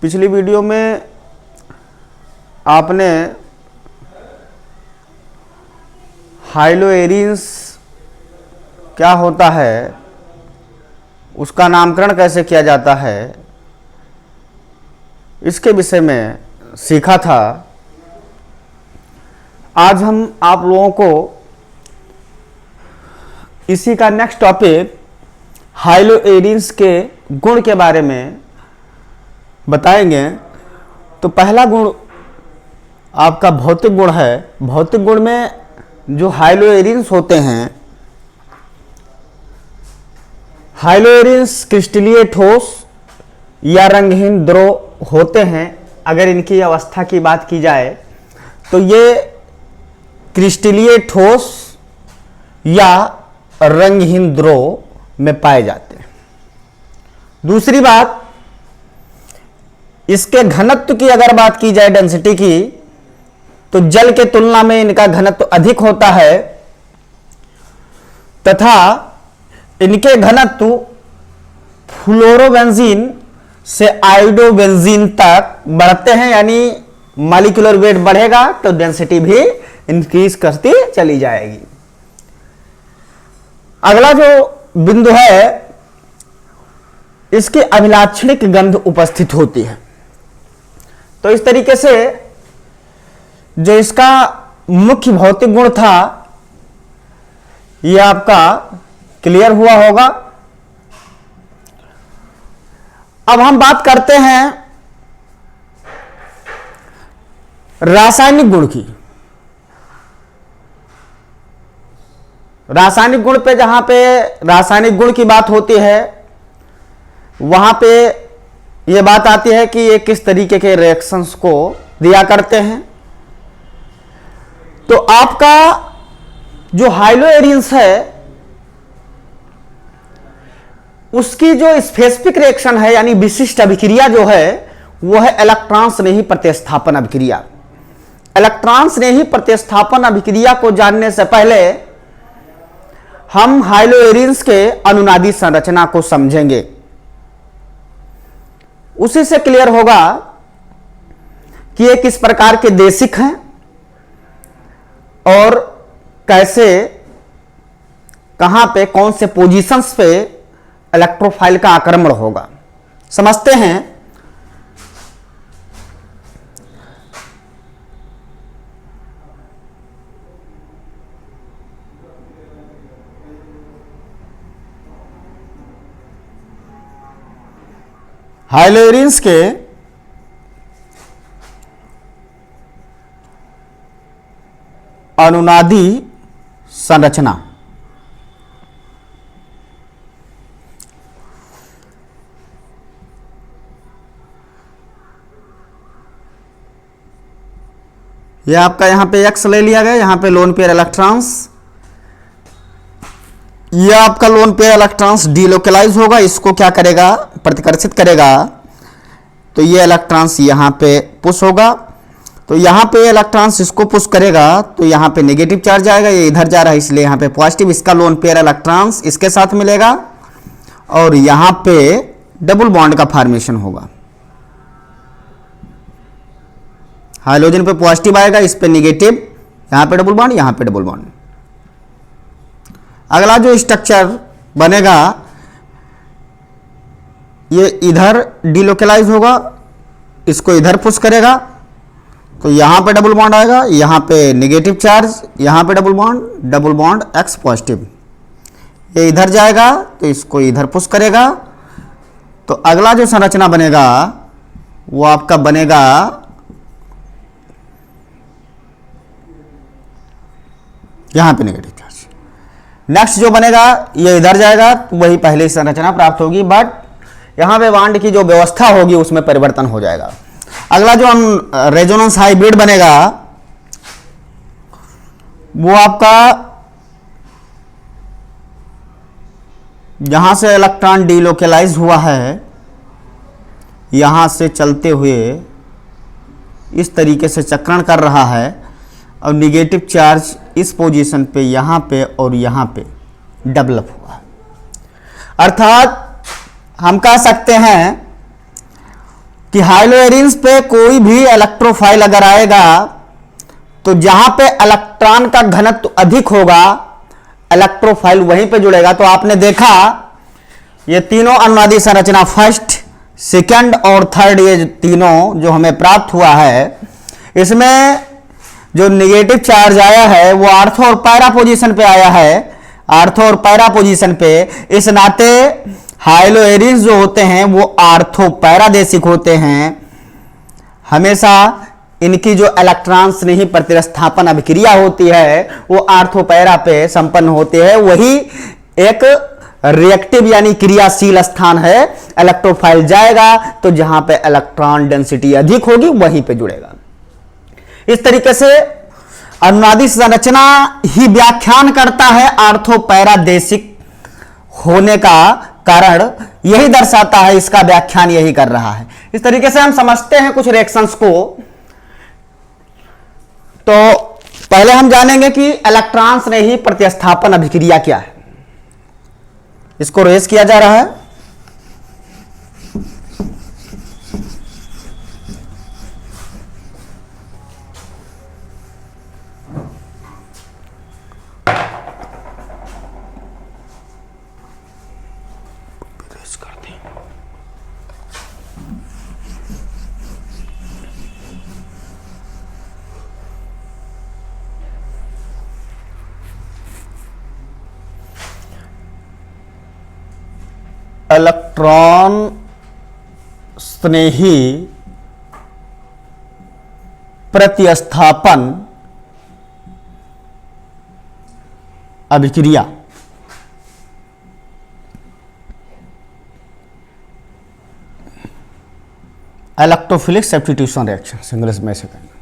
पिछली वीडियो में आपने हाइलोएरिन्स क्या होता है, उसका नामकरण कैसे किया जाता है, इसके विषय में सीखा था। आज हम आप लोगों को इसी का नेक्स्ट टॉपिक हाइलोएरिन्स के गुण के बारे में बताएंगे। तो पहला गुण आपका भौतिक गुण है। भौतिक गुण में जो हाइलोएरिन्स होते हैं, हाइलोएरिन्स क्रिस्टलीय ठोस या रंगहीन द्रव होते हैं। अगर इनकी अवस्था की बात की जाए तो ये क्रिस्टलीय ठोस या रंगहीन द्रव में पाए जाते हैं। दूसरी बात, इसके घनत्व की अगर बात की जाए, डेंसिटी की, तो जल के तुलना में इनका घनत्व अधिक होता है तथा इनके घनत्व फ्लोरोबेंजीन से आयोडोबेंजीन तक बढ़ते हैं। यानी मॉलिक्यूलर वेट बढ़ेगा तो डेंसिटी भी इंक्रीज करती चली जाएगी। अगला जो बिंदु है, इसकी अभिलाक्षणिक गंध उपस्थित होती है। तो इस तरीके से जो इसका मुख्य भौतिक गुण था यह आपका क्लियर हुआ होगा। अब हम बात करते हैं रासायनिक गुण की। रासायनिक गुण पे, जहां पे रासायनिक गुण की बात होती है वहां पे यह बात आती है कि ये किस तरीके के रिएक्शंस को दिया करते हैं। तो आपका जो हाइलोएरिन्स है उसकी जो स्पेसिफिक रिएक्शन है, यानी विशिष्ट अभिक्रिया जो है, वो है इलेक्ट्रॉन स्नेही प्रतिस्थापन अभिक्रिया। इलेक्ट्रॉन स्नेही प्रतिस्थापन अभिक्रिया को जानने से पहले हम हाइलोएरिन्स के अनुनादी संरचना को समझेंगे। उसी से क्लियर होगा कि ये किस प्रकार के देशिक हैं और कैसे, कहां पे, कौन से पोजीशंस पे इलेक्ट्रोफाइल का आक्रमण होगा। समझते हैं। हाइलोएरिन्स के अनुनादी संरचना। यह आपका यहां पे एक्स ले लिया गया, यहां पे लोन पेयर इलेक्ट्रॉन्स, यह आपका लोन पेयर इलेक्ट्रॉन्स डीलोकलाइज होगा, इसको क्या करेगा, प्रतिकर्षित करेगा। तो ये इलेक्ट्रॉन्स यहां पे पुश होगा, तो यहां पे इलेक्ट्रॉन्स इसको पुश करेगा तो यहां पे नेगेटिव चार्ज आएगा, ये इधर जा रहा है इसलिए यहां पे पॉजिटिव। इसका लोन पेयर इलेक्ट्रॉन्स इसके साथ मिलेगा और यहां पे डबल बॉन्ड का फॉर्मेशन होगा। हाइड्रोजन पे पॉजिटिव आएगा, इस पे नेगेटिव, यहां पे डबल बॉन्ड, यहां पे डबल बॉन्ड। अगला जो स्ट्रक्चर बनेगा ये इधर डीलोकलाइज होगा, इसको इधर पुश करेगा तो यहां पे डबल बॉन्ड आएगा, यहां पे नेगेटिव चार्ज, यहां पे डबल बॉन्ड एक्स पॉजिटिव। ये इधर जाएगा तो इसको इधर पुश करेगा। तो अगला जो संरचना बनेगा वो आपका बनेगा यहां पे नेगेटिव चार्ज। नेक्स्ट जो बनेगा ये इधर जाएगा तो वही पहले संरचना प्राप्त होगी, बट यहां पे बॉन्ड की जो व्यवस्था होगी उसमें परिवर्तन हो जाएगा। अगला जो हम रेजोनेंस हाइब्रिड बनेगा वो आपका यहां से इलेक्ट्रॉन डीलोकलाइज हुआ है, यहां से चलते हुए इस तरीके से चक्रण कर रहा है और निगेटिव चार्ज इस पोजीशन पे, यहां पे और यहां पे डेवलप हुआ है। अर्थात हम कह सकते हैं कि हाइलोएरिन्स पे कोई भी इलेक्ट्रोफाइल अगर आएगा तो जहां पे इलेक्ट्रॉन का घनत्व अधिक होगा इलेक्ट्रोफाइल वहीं पे जुड़ेगा। तो आपने देखा ये तीनों अनुनादी संरचना फर्स्ट, सेकंड और थर्ड, ये तीनों जो हमें प्राप्त हुआ है, इसमें जो नेगेटिव चार्ज आया है वो आर्थो और पैरा पोजीशन पे आया है, आर्थो और पैरा पोजीशन पे। इस नाते हाइलोएरिन्स जो होते हैं वो आर्थो पैरादेशिक होते हैं। हमेशा इनकी जो इलेक्ट्रॉन्स नहीं प्रतिस्थापन अभिक्रिया होती है वो आर्थो पैरा पे संपन्न होती है। वही एक रिएक्टिव यानी क्रियाशील स्थान है। इलेक्ट्रोफाइल जाएगा तो जहां पे इलेक्ट्रॉन डेंसिटी अधिक होगी वहीं पे जुड़ेगा। इस तरीके से अनुनादी संरचना ही व्याख्यान करता है आर्थो पैरादेशिक होने का कारण, यही दर्शाता है, इसका व्याख्यान यही कर रहा है। इस तरीके से हम समझते हैं कुछ रिएक्शंस को। तो पहले हम जानेंगे कि इलेक्ट्रॉन्स ने ही प्रतिस्थापन अभिक्रिया क्या है। इसको रेस किया जा रहा है। इलेक्ट्रॉन स्नेही प्रतिस्थापन अभिक्रिया। इलेक्ट्रोफिलिक सब्स्टिट्यूशन रिएक्शन इंग्लिश में से कहेंगे।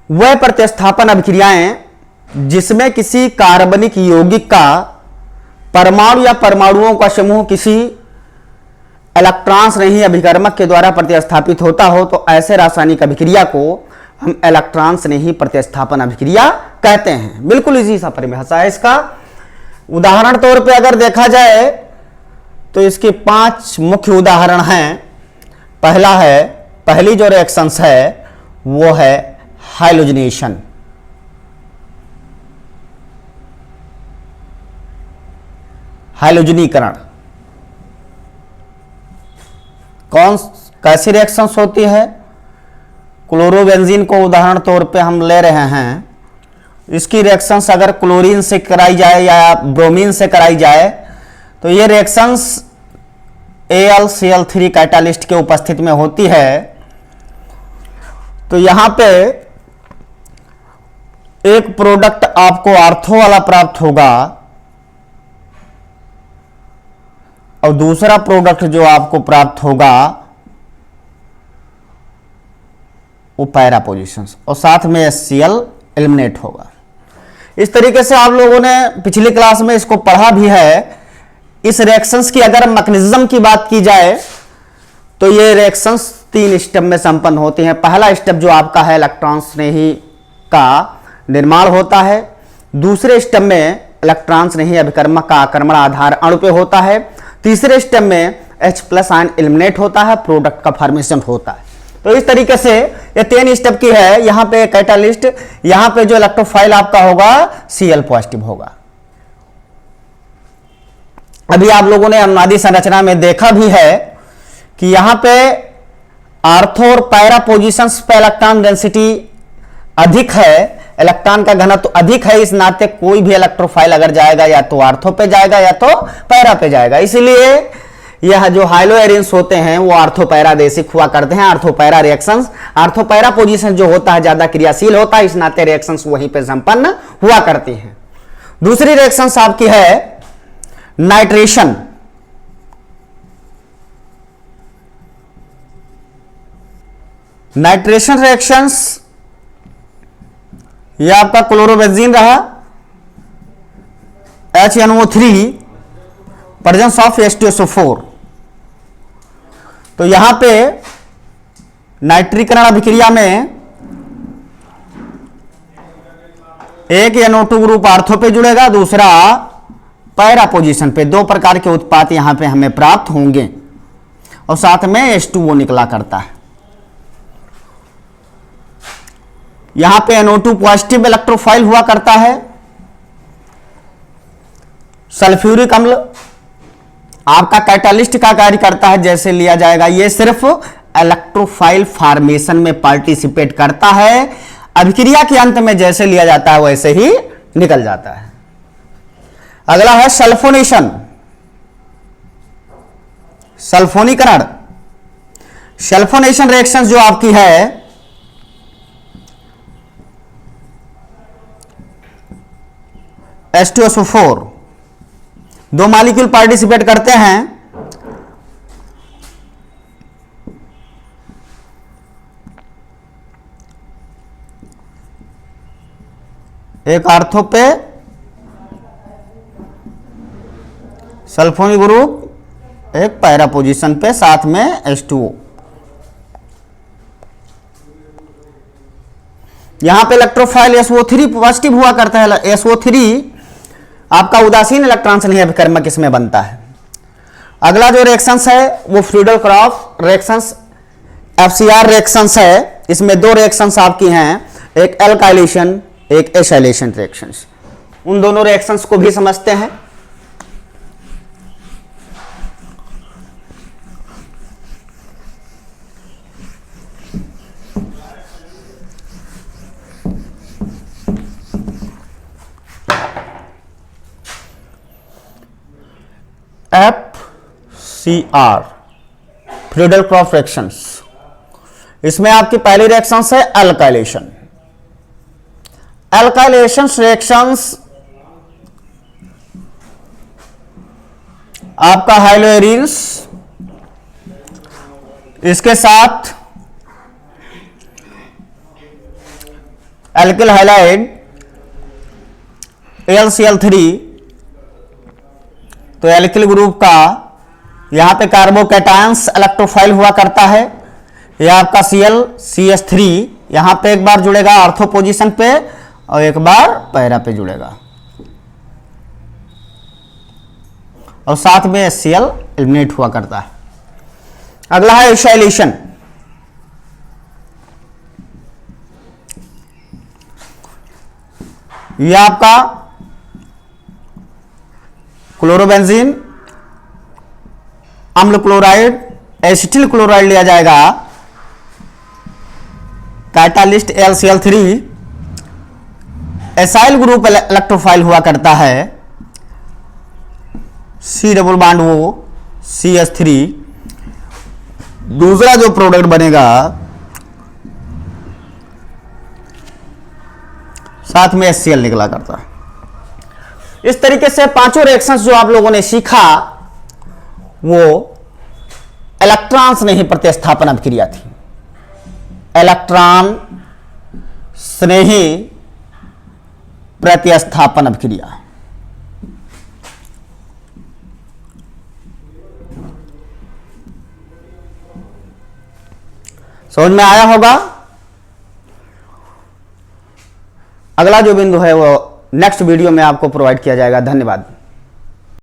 वह प्रतिस्थापन अभिक्रियाएं जिसमें किसी कार्बनिक यौगिक का परमाणु या परमाणुओं का समूह किसी इलेक्ट्रॉन्स नहीं अभिकर्मक के द्वारा प्रतिस्थापित होता हो तो ऐसे रासायनिक अभिक्रिया को हम इलेक्ट्रॉन्स नहीं प्रतिस्थापन अभिक्रिया कहते हैं। बिल्कुल इसी सा परिभाषा है इसका। उदाहरण तौर पे अगर देखा जाए तो इसके 5 मुख्य उदाहरण हैं। पहली जो रिएक्शंस है वो है हाइलोजनेशन। हाइलोजनीकरण कैसी रिएक्शंस होती है? क्लोरोबेंजीन को उदाहरण तौर पे हम ले रहे हैं। इसकी रिएक्शंस अगर क्लोरीन से कराई जाए या ब्रोमीन से कराई जाए तो ये रिएक्शंस AlCl3 कैटालिस्ट के उपस्थिति में होती है। तो यहां पे एक प्रोडक्ट आपको आर्थो वाला प्राप्त होगा और दूसरा प्रोडक्ट जो आपको प्राप्त होगा वो पैरा पोजीशंस और साथ में HCl एलिमिनेट होगा। इस तरीके से आप लोगों ने पिछली क्लास में इसको पढ़ा भी है। इस रिएक्शंस की अगर मैकेनिज्म की बात की जाए तो ये रिएक्शंस 3 स्टेप में संपन्न होती हैं। पहला स्टेप जो आपका है इलेक्ट्रॉन स्नेही का निर्माण होता है। दूसरे स्टेप में इलेक्ट्रॉन स्नेही अभिकर्मक का आक्रमण आधार अणु पे होता है। तीसरे स्टेप में H+ आयन एलिमिनेट होता है, प्रोडक्ट का फॉर्मेशन होता है। तो इस तरीके से ये 3 स्टेप की है। यहां पे कैटालिस्ट, यहां पे जो इलेक्ट्रोफाइल आपका होगा Cl पॉजिटिव होगा। अभी आप लोगों ने अनुनादी संरचना में देखा भी है कि यहां पे आर्थो और पैरा पोजीशंस पे इलेक्ट्रॉन डेंसिटी अधिक है, इलेक्ट्रॉन का घनत्व अधिक है। इस नाते कोई भी इलेक्ट्रोफाइल अगर जाएगा या तो आर्थो पे जाएगा या तो पैरा पे जाएगा। इसलिए यह जो हाइलोएरिन्स होते हैं वो आर्थो पैरादेशिक हुआ करते हैं। Ortho para reactions, ortho para position जो होता है ज्यादा क्रियाशील होता है, इस नाते रिएक्शंस वहीं पे संपन्न हुआ करती हैं। दूसरी रिएक्शंस आपकी है नाइट्रेशन। नाइट्रेशन रिएक्शंस, यह आपका क्लोरोबेंजीन रहा, HNO3 प्रेजेंस ऑफ H2SO4। तो यहां पे नाइट्रीकरण अभिक्रिया में एक NO2 ग्रुप आर्थो पे जुड़ेगा, दूसरा पैरा पोजीशन पे 2 प्रकार के उत्पाद यहां पे हमें प्राप्त होंगे और साथ में H2O निकला करता है। यहां पे NO2 पॉजिटिव इलेक्ट्रोफाइल हुआ करता है। सल्फ्यूरिक अम्ल आपका कैटालिस्ट का कार्य करता है, जैसे लिया जाएगा, ये सिर्फ इलेक्ट्रोफाइल फॉर्मेशन में पार्टिसिपेट करता है। अभिक्रिया के अंत में जैसे लिया जाता है वैसे ही निकल जाता है। अगला है सल्फोनेशन, सल्फोनीकरण। सल्फोनेशन रिएक्शन जो आपकी है H2SO4, 2 मॉलिक्यूल पार्टिसिपेट करते हैं। एक आर्थो पे सल्फोनिक ग्रुप, एक पैरा पोजीशन पे, साथ में H2O। यहां पे इलेक्ट्रोफाइल SO3 पॉजिटिव हुआ करता है। SO3 आपका उदासीन इलेक्ट्रॉन से नहीं अभिकर्मक इसमें बनता है। अगला जो रिएक्शंस है वो फ्रीडल क्रॉफ रिएक्शंस, FCR रिएक्शंस है। इसमें 2 रिएक्शंस आपकी हैं, एक एल्काइलेशन, एक एसाइलेशन रिएक्शंस। उन दोनों रिएक्शंस को भी समझते हैं। FCR फ्रीडल क्रॉफ रिएक्शंस, इसमें आपकी पहली रिएक्शंस है एल्काइलेशन। एल्काइलेशन रिएक्शंस आपका हाइलोएरिन्स, इसके साथ एल्किल हाइलाइड AlCl3, तो एल्किल ग्रुप का यहां पे कार्बोकैटायंस इलेक्ट्रोफाइल हुआ करता है। यह आपका ClCH3 यहां पे एक बार जुड़ेगा ऑर्थो पोजीशन पे और एक बार पैरा पे जुड़ेगा और साथ में HCl एलिमिनेट हुआ करता है। अगला है एसाइलेशन। यह आपका क्लोरोबेंजीन, अम्ल क्लोराइड, एसिटिल क्लोराइड लिया जाएगा। Catalyst AlCl3, acyl group electrophile हुआ करता है। C double bond O CH3। दूसरा जो प्रोडक्ट बनेगा साथ में HCl निकला करता है। इस तरीके से 5 रिएक्शंस जो आप लोगों ने सीखा वो इलेक्ट्रॉन स्नेही प्रतिस्थापन अभिक्रिया थी। इलेक्ट्रॉन स्नेही प्रतिस्थापन अभिक्रिया। समझ में आया होगा। अगला जो बिंदु है वो नेक्स्ट वीडियो में आपको प्रोवाइड किया जाएगा। धन्यवाद।